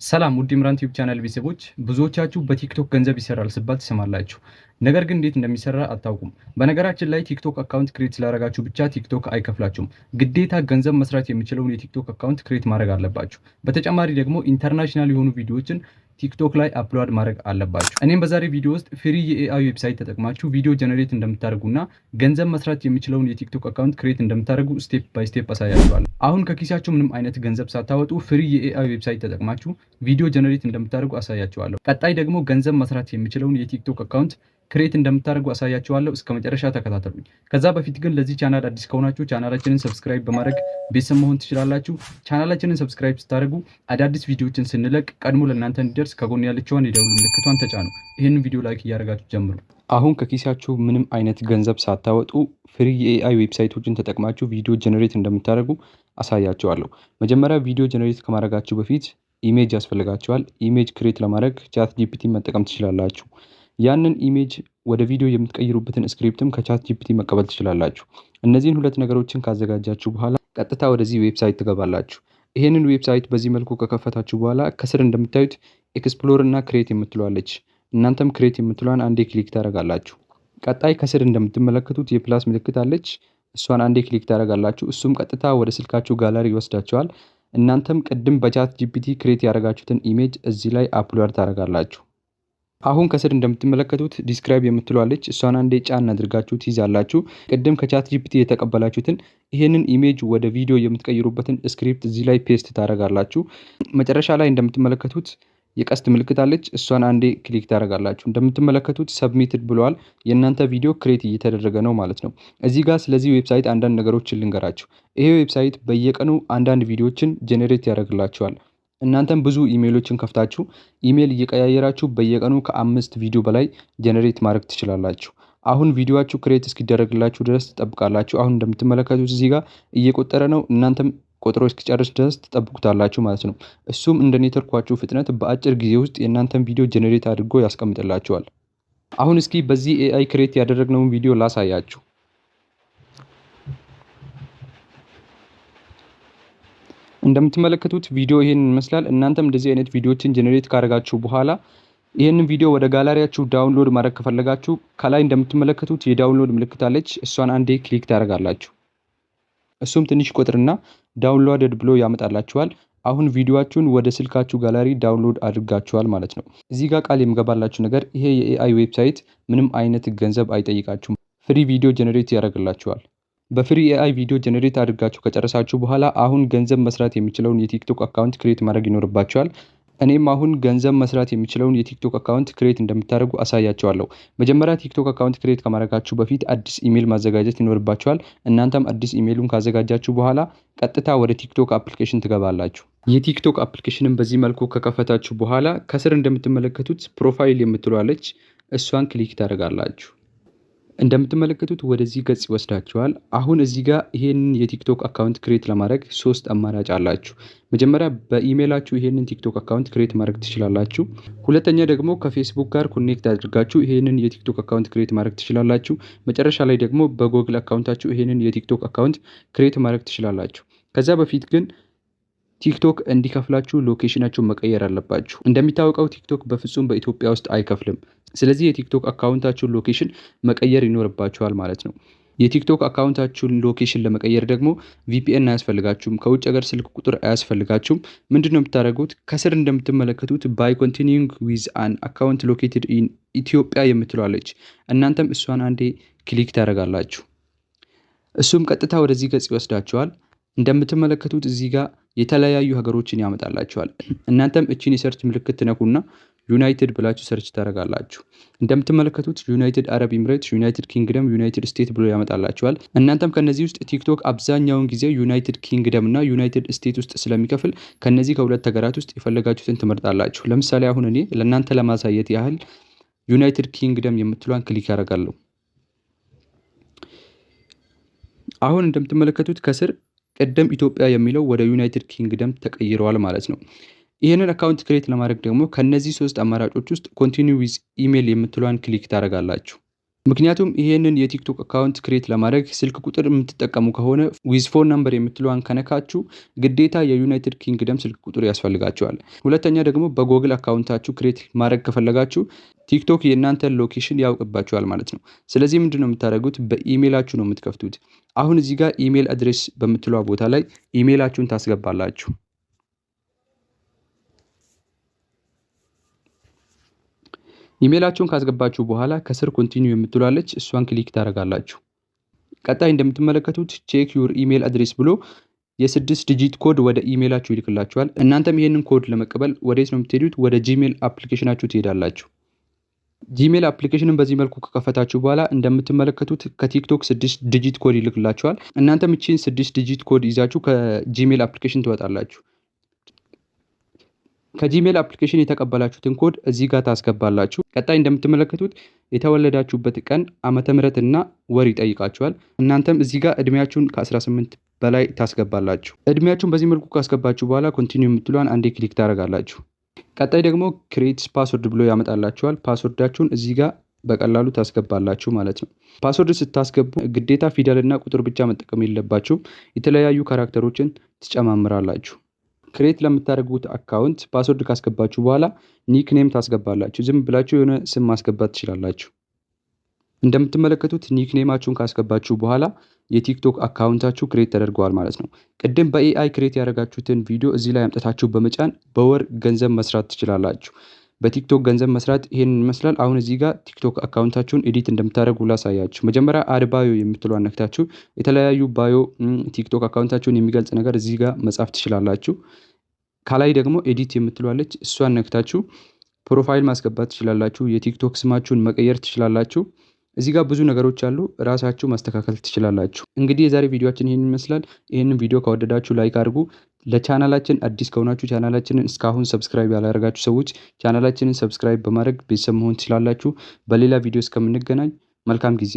ሰላም ውድ ኢምራን ቲዩብ ቻናል ቤተሰቦች፣ ብዙዎቻችሁ በቲክቶክ ገንዘብ ይሰራል ሲባል ትሰማላችሁ። ነገር ግን እንዴት እንደሚሰራ አታውቁም። በነገራችን ላይ ቲክቶክ አካውንት ክሬት ስላደረጋችሁ ብቻ ቲክቶክ አይከፍላችሁም። ግዴታ ገንዘብ መስራት የሚችለውን የቲክቶክ አካውንት ክሬት ማድረግ አለባችሁ። በተጨማሪ ደግሞ ኢንተርናሽናል የሆኑ ቪዲዮዎችን ቲክቶክ ላይ አፕሎድ ማድረግ አለባችሁ። እኔም በዛሬ ቪዲዮ ውስጥ ፍሪ የኤአይ ዌብሳይት ተጠቅማችሁ ቪዲዮ ጀነሬት እንደምታደርጉና ገንዘብ መስራት የሚችለውን የቲክቶክ አካውንት ክሬት እንደምታደርጉ ስቴፕ ባይ ስቴፕ አሳያችኋለሁ። አሁን ከኪሳችሁ ምንም አይነት ገንዘብ ሳታወጡ ፍሪ የኤአይ ዌብሳይት ተጠቅማችሁ ቪዲዮ ጀነሬት እንደምታደርጉ አሳያችኋለሁ። ቀጣይ ደግሞ ገንዘብ መስራት የሚችለውን የቲክቶክ አካውንት ክሬት እንደምታደርጉ አሳያችኋለሁ። እስከ መጨረሻ ተከታተሉኝ። ከዛ በፊት ግን ለዚህ ቻናል አዲስ ከሆናችሁ ቻናላችንን ሰብስክራይብ በማድረግ ቤተሰብ መሆን ትችላላችሁ። ቻናላችንን ሰብስክራይብ ስታደርጉ አዳዲስ ቪዲዮዎችን ስንለቅ ቀድሞ ለእናንተ እንዲደርስ ከጎን ያለችውን የደውል ምልክቷን ተጫኑ። ይህንን ቪዲዮ ላይክ እያደረጋችሁ ጀምሩ። አሁን ከኪሳችሁ ምንም አይነት ገንዘብ ሳታወጡ ፍሪ የኤአይ ዌብሳይቶችን ተጠቅማችሁ ቪዲዮ ጀነሬት እንደምታደርጉ አሳያችኋለሁ። መጀመሪያ ቪዲዮ ጀነሬት ከማድረጋችሁ በፊት ኢሜጅ ያስፈልጋችኋል። ኢሜጅ ክሬት ለማድረግ ቻት ጂፒቲ መጠቀም ትችላላችሁ። ያንን ኢሜጅ ወደ ቪዲዮ የምትቀይሩበትን ስክሪፕትም ከቻት ጂፒቲ መቀበል ትችላላችሁ። እነዚህን ሁለት ነገሮችን ካዘጋጃችሁ በኋላ ቀጥታ ወደዚህ ዌብሳይት ትገባላችሁ። ይሄንን ዌብሳይት በዚህ መልኩ ከከፈታችሁ በኋላ ከስር እንደምታዩት ኤክስፕሎር እና ክሬት የምትለዋለች። እናንተም ክሬት የምትለዋን አንዴ ክሊክ ታደርጋላችሁ። ቀጣይ ከስር እንደምትመለከቱት የፕላስ ምልክት አለች። እሷን አንዴ ክሊክ ታደርጋላችሁ። እሱም ቀጥታ ወደ ስልካችሁ ጋላሪ ይወስዳችኋል። እናንተም ቅድም በቻት ጂፒቲ ክሬት ያደረጋችሁትን ኢሜጅ እዚህ ላይ አፕሎድ ታደርጋላችሁ። አሁን ከስር እንደምትመለከቱት ዲስክራይብ የምትለዋለች። እሷን አንዴ ጫን አድርጋችሁ ትይዛላችሁ። ቅድም ከቻት ጂፒቲ የተቀበላችሁትን ይህንን ኢሜጅ ወደ ቪዲዮ የምትቀይሩበትን ስክሪፕት እዚህ ላይ ፔስት ታደርጋላችሁ። መጨረሻ ላይ እንደምትመለከቱት የቀስት ምልክት አለች። እሷን አንዴ ክሊክ ታደርጋላችሁ። እንደምትመለከቱት ሰብሚትድ ብለዋል። የእናንተ ቪዲዮ ክሬት እየተደረገ ነው ማለት ነው። እዚህ ጋር ስለዚህ ዌብሳይት አንዳንድ ነገሮችን ልንገራችሁ። ይሄ ዌብሳይት በየቀኑ አንዳንድ ቪዲዮችን ጄኔሬት ያደርግላችኋል። እናንተም ብዙ ኢሜይሎችን ከፍታችሁ ኢሜይል እየቀያየራችሁ በየቀኑ ከ5 ቪዲዮ በላይ ጄኔሬት ማድረግ ትችላላችሁ። አሁን ቪዲዮአችሁ ክሬት እስኪደረግላችሁ ድረስ ትጠብቃላችሁ። አሁን እንደምትመለከቱት እዚህ ጋር እየቆጠረ ነው። እናንተም ቆጥሮ እስኪጨርስ ድረስ ትጠብቁታላችሁ ማለት ነው። እሱም እንደ ኔትወርኳችሁ ፍጥነት በአጭር ጊዜ ውስጥ የእናንተን ቪዲዮ ጄኔሬት አድርጎ ያስቀምጥላችኋል። አሁን እስኪ በዚህ ኤአይ ክሬት ያደረግነውን ቪዲዮ ላሳያችሁ። እንደምትመለከቱት ቪዲዮ ይሄንን ይመስላል። እናንተም እንደዚህ አይነት ቪዲዮዎችን ጄኔሬት ካደረጋችሁ በኋላ ይህንን ቪዲዮ ወደ ጋላሪያችሁ ዳውንሎድ ማድረግ ከፈለጋችሁ ከላይ እንደምትመለከቱት የዳውንሎድ ምልክት አለች። እሷን አንዴ ክሊክ ታደርጋላችሁ። እሱም ትንሽ ቁጥርና ዳውንሎድድ ብሎ ያመጣላችኋል። አሁን ቪዲዮአችሁን ወደ ስልካችሁ ጋላሪ ዳውንሎድ አድርጋችኋል ማለት ነው። እዚህ ጋር ቃል የምገባላችሁ ነገር ይሄ የኤአይ ዌብሳይት ምንም አይነት ገንዘብ አይጠይቃችሁም። ፍሪ ቪዲዮ ጄኔሬት ያደርግላችኋል። በፍሪ ኤአይ ቪዲዮ ጄኔሬት አድርጋችሁ ከጨረሳችሁ በኋላ አሁን ገንዘብ መስራት የሚችለውን የቲክቶክ አካውንት ክሬት ማድረግ ይኖርባችኋል። እኔም አሁን ገንዘብ መስራት የሚችለውን የቲክቶክ አካውንት ክሬት እንደምታደርጉ አሳያችኋለሁ። መጀመሪያ ቲክቶክ አካውንት ክሬት ከማድረጋችሁ በፊት አዲስ ኢሜል ማዘጋጀት ይኖርባችኋል። እናንተም አዲስ ኢሜሉን ካዘጋጃችሁ በኋላ ቀጥታ ወደ ቲክቶክ አፕሊኬሽን ትገባላችሁ። የቲክቶክ አፕሊኬሽንን በዚህ መልኩ ከከፈታችሁ በኋላ ከስር እንደምትመለከቱት ፕሮፋይል የምትለዋለች። እሷን ክሊክ ታደርጋላችሁ። እንደምትመለከቱት ወደዚህ ገጽ ይወስዳችኋል። አሁን እዚህ ጋር ይሄንን የቲክቶክ አካውንት ክሬት ለማድረግ 3 አማራጭ አላችሁ። መጀመሪያ በኢሜይላችሁ ይሄንን ቲክቶክ አካውንት ክሬት ማድረግ ትችላላችሁ። ሁለተኛ ደግሞ ከፌስቡክ ጋር ኮኔክት አድርጋችሁ ይሄንን የቲክቶክ አካውንት ክሬት ማድረግ ትችላላችሁ። መጨረሻ ላይ ደግሞ በጎግል አካውንታችሁ ይሄንን የቲክቶክ አካውንት ክሬት ማድረግ ትችላላችሁ። ከዛ በፊት ግን ቲክቶክ እንዲከፍላችሁ ሎኬሽናችሁን መቀየር አለባችሁ። እንደሚታወቀው ቲክቶክ በፍጹም በኢትዮጵያ ውስጥ አይከፍልም። ስለዚህ የቲክቶክ አካውንታችሁን ሎኬሽን መቀየር ይኖርባችኋል ማለት ነው። የቲክቶክ አካውንታችሁን ሎኬሽን ለመቀየር ደግሞ ቪፒኤን አያስፈልጋችሁም። ከውጭ ሀገር ስልክ ቁጥር አያስፈልጋችሁም። ምንድነው የምታደርጉት? ከስር እንደምትመለከቱት ባይ ኮንቲኒዩንግ ዊዝ አን አካውንት ሎኬትድ ኢን ኢትዮጵያ የምትለዋለች። እናንተም እሷን አንዴ ክሊክ ታደርጋላችሁ። እሱም ቀጥታ ወደዚህ ገጽ ይወስዳችኋል። እንደምትመለከቱት እዚህ ጋር የተለያዩ ሀገሮችን ያመጣላችኋል። እናንተም እቺን የሰርች ምልክት ትነኩና ዩናይትድ ብላችሁ ሰርች ታደርጋላችሁ። እንደምትመለከቱት ዩናይትድ አረብ ኤምሬትስ፣ ዩናይትድ ኪንግደም፣ ዩናይትድ ስቴት ብሎ ያመጣላችኋል። እናንተም ከነዚህ ውስጥ ቲክቶክ አብዛኛውን ጊዜ ዩናይትድ ኪንግደም እና ዩናይትድ ስቴት ውስጥ ስለሚከፍል ከነዚህ ከሁለት ሀገራት ውስጥ የፈለጋችሁትን ትመርጣላችሁ። ለምሳሌ አሁን እኔ ለእናንተ ለማሳየት ያህል ዩናይትድ ኪንግደም የምትሏን ክሊክ ያደርጋለሁ። አሁን እንደምትመለከቱት ከስር ቀደም ኢትዮጵያ የሚለው ወደ ዩናይትድ ኪንግደም ተቀይረዋል ማለት ነው። ይህንን አካውንት ክሬት ለማድረግ ደግሞ ከነዚህ 3 አማራጮች ውስጥ ኮንቲኒው ዊዝ ኢሜል የምትሏን ክሊክ ታደርጋላችሁ። ምክንያቱም ይሄንን የቲክቶክ አካውንት ክሬት ለማድረግ ስልክ ቁጥር የምትጠቀሙ ከሆነ ዊዝ ፎን ነምበር የምትለዋን ከነካችሁ ግዴታ የዩናይትድ ኪንግደም ስልክ ቁጥር ያስፈልጋቸዋል። ሁለተኛ ደግሞ በጎግል አካውንታችሁ ክሬት ማድረግ ከፈለጋችሁ ቲክቶክ የእናንተን ሎኬሽን ያውቅባችኋል ማለት ነው። ስለዚህ ምንድን ነው የምታደርጉት? በኢሜይላችሁ ነው የምትከፍቱት። አሁን እዚህ ጋር ኢሜይል አድሬስ በምትለዋ ቦታ ላይ ኢሜይላችሁን ታስገባላችሁ። ኢሜይላችሁን ካስገባችሁ በኋላ ከስር ኮንቲኒው የምትላለች እሷን ክሊክ ታደርጋላችሁ። ቀጣይ እንደምትመለከቱት ቼክ ዩር ኢሜይል አድሬስ ብሎ የ6 ዲጂት ኮድ ወደ ኢሜይላችሁ ይልክላችኋል። እናንተም ይሄንን ኮድ ለመቀበል ወዴት ነው የምትሄዱት? ወደ ጂሜል አፕሊኬሽናችሁ ትሄዳላችሁ። ጂሜል አፕሊኬሽንን በዚህ መልኩ ከከፈታችሁ በኋላ እንደምትመለከቱት ከቲክቶክ 6 ዲጂት ኮድ ይልክላችኋል። እናንተም እቺን 6 ዲጂት ኮድ ይዛችሁ ከጂሜል አፕሊኬሽን ትወጣላችሁ። ከጂሜል አፕሊኬሽን የተቀበላችሁትን ኮድ እዚህ ጋር ታስገባላችሁ። ቀጣይ እንደምትመለከቱት የተወለዳችሁበት ቀን፣ ዓመተ ምህረት እና ወር ይጠይቃችኋል። እናንተም እዚህ ጋር እድሜያችሁን ከ18 በላይ ታስገባላችሁ። እድሜያችሁን በዚህ መልኩ ካስገባችሁ በኋላ ኮንቲኒው የምትሏን አንዴ ክሊክ ታደርጋላችሁ። ቀጣይ ደግሞ ክሬት ፓስወርድ ብሎ ያመጣላችኋል። ፓስወርዳችሁን እዚህ ጋር በቀላሉ ታስገባላችሁ ማለት ነው። ፓስወርድ ስታስገቡ ግዴታ ፊደልና ቁጥር ብቻ መጠቀም የለባችሁም። የተለያዩ ካራክተሮችን ትጨማምራላችሁ። ክሬት ለምታደርጉት አካውንት ፓስወርድ ካስገባችሁ በኋላ ኒክኔም ታስገባላችሁ። ዝም ብላችሁ የሆነ ስም ማስገባት ትችላላችሁ። እንደምትመለከቱት ኒክኔማችሁን ካስገባችሁ በኋላ የቲክቶክ አካውንታችሁ ክሬት ተደርገዋል ማለት ነው። ቅድም በኤአይ ክሬት ያደረጋችሁትን ቪዲዮ እዚህ ላይ አምጥታችሁ በመጫን በወር ገንዘብ መስራት ትችላላችሁ። በቲክቶክ ገንዘብ መስራት ይሄንን ይመስላል። አሁን እዚህ ጋር ቲክቶክ አካውንታችሁን ኤዲት እንደምታደርጉ ላሳያችሁ። መጀመሪያ አድ ባዮ የምትለው ነክታችሁ የተለያዩ ባዮ ቲክቶክ አካውንታችሁን የሚገልጽ ነገር እዚህ ጋር መጻፍ ትችላላችሁ። ከላይ ደግሞ ኤዲት የምትሏለች እሷን ነክታችሁ ፕሮፋይል ማስገባት ትችላላችሁ። የቲክቶክ ስማችሁን መቀየር ትችላላችሁ። እዚህ ጋር ብዙ ነገሮች አሉ፣ ራሳችሁ ማስተካከል ትችላላችሁ። እንግዲህ የዛሬ ቪዲዮአችን ይሄን ይመስላል። ይሄንን ቪዲዮ ከወደዳችሁ ላይክ አድርጉ። ለቻናላችን አዲስ ከሆናችሁ ቻናላችንን እስካሁን ሰብስክራይብ ያላደረጋችሁ ሰዎች ቻናላችንን ሰብስክራይብ በማድረግ ቤተሰብ መሆን ትችላላችሁ። በሌላ ቪዲዮ እስከምንገናኝ መልካም ጊዜ